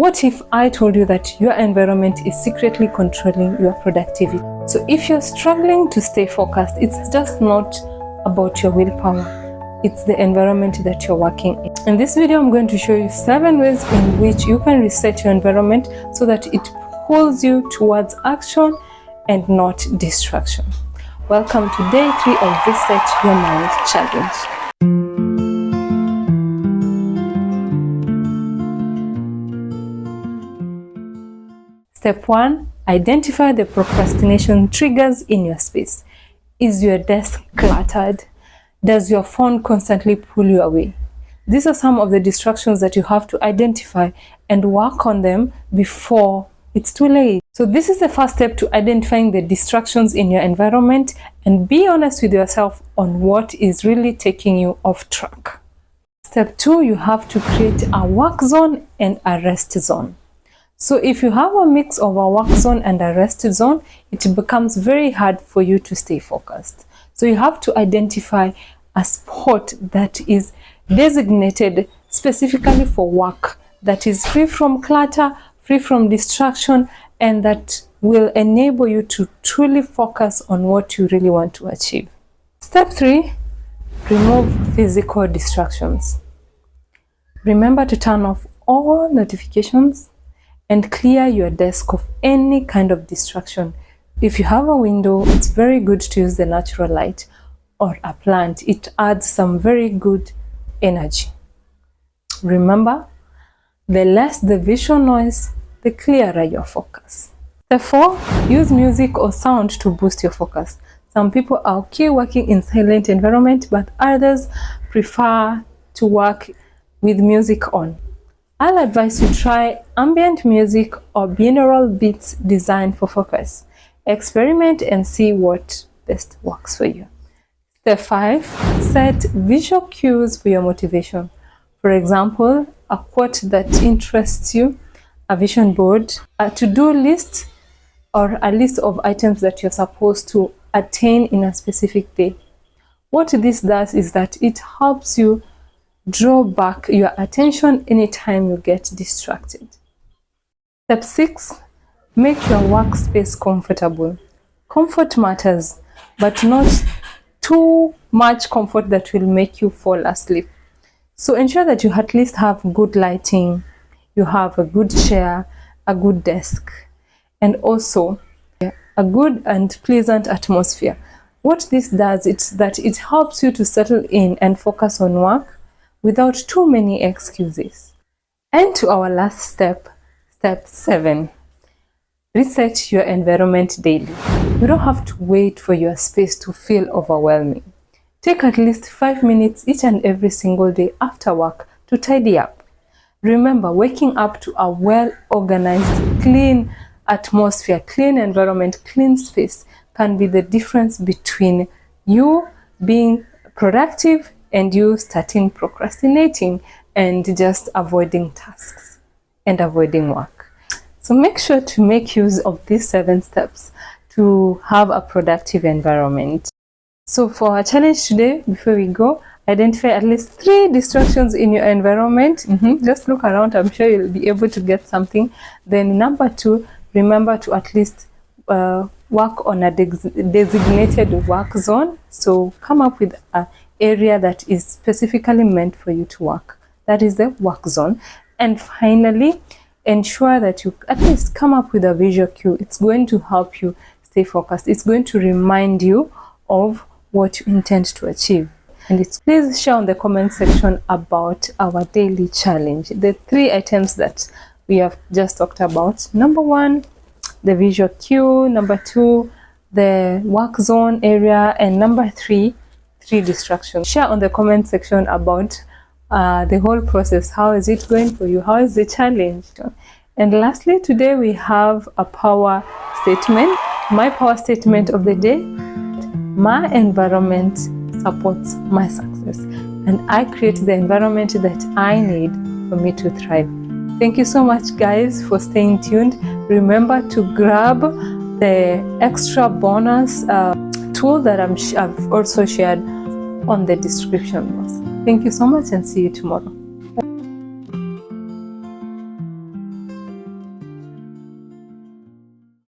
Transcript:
What if I told you that your environment is secretly controlling your productivity? So if you're struggling to stay focused, it's just not about your willpower. It's the environment that you're working in. In this video, I'm going to show you 7 ways in which you can reset your environment so that it pulls you towards action and not distraction. Welcome to day 3 of Reset Your Mind Challenge. Step 1. Identify the procrastination triggers in your space. Is your desk cluttered? Does your phone constantly pull you away? These are some of the distractions that you have to identify and work on them before it's too late. So this is the first step to identifying the distractions in your environment, and be honest with yourself on what is really taking you off track. Step 2, you have to create a work zone and a rest zone. So if you have a mix of a work zone and a rest zone, it becomes very hard for you to stay focused. So you have to identify a spot that is designated specifically for work, that is free from clutter, free from distraction, and that will enable you to truly focus on what you really want to achieve. Step 3, remove physical distractions. Remember to turn off all notifications and clear your desk of any kind of distraction. If you have a window, it's very good to use the natural light or a plant. It adds some very good energy. Remember, the less the visual noise, the clearer your focus. Therefore, use music or sound to boost your focus. Some people are okay working in silent environment, but others prefer to work with music on. I'll advise you try ambient music or binaural beats designed for focus. Experiment and see what best works for you. Step 5, set visual cues for your motivation. For example, a quote that interests you, a vision board, a to-do list, or a list of items that you're supposed to attain in a specific day. What this does is that it helps you draw back your attention anytime you get distracted. Step 6, make your workspace comfortable. Comfort matters, but not too much comfort that will make you fall asleep. So ensure that you at least have good lighting, you have a good chair, a good desk, and also a good and pleasant atmosphere. What this does is that it helps you to settle in and focus on work without too many excuses. And to our last step, step 7. Reset your environment daily. You don't have to wait for your space to feel overwhelming. Take at least 5 minutes each and every single day after work to tidy up. Remember, waking up to a well-organized, clean atmosphere, clean environment, clean space can be the difference between you being productive and you starting procrastinating and just avoiding tasks and avoiding work. So make sure to make use of these 7 steps to have a productive environment. So for our challenge today, before we go, identify at least 3 distractions in your environment. Just look around, I'm sure you'll be able to get something. Then number 2, remember to at least work on a designated work zone. So come up with an area that is specifically meant for you to work. That is the work zone. And finally, ensure that you at least come up with a visual cue. It's going to help you stay focused. It's going to remind you of what you intend to achieve. And please share on the comment section about our daily challenge. The 3 items that we have just talked about. Number 1, the visual cue. Number 2, the work zone area. And number 3 distractions. Share on the comment section about the whole process. How is it going for you? How is the challenge? And lastly, today we have a power statement. My power statement of the day: my environment supports my success, and I create the environment that I need for me to thrive. Thank you so much, guys, for staying tuned. Remember to grab the extra bonus tool that I've also shared on the description box. Thank you so much, and see you tomorrow.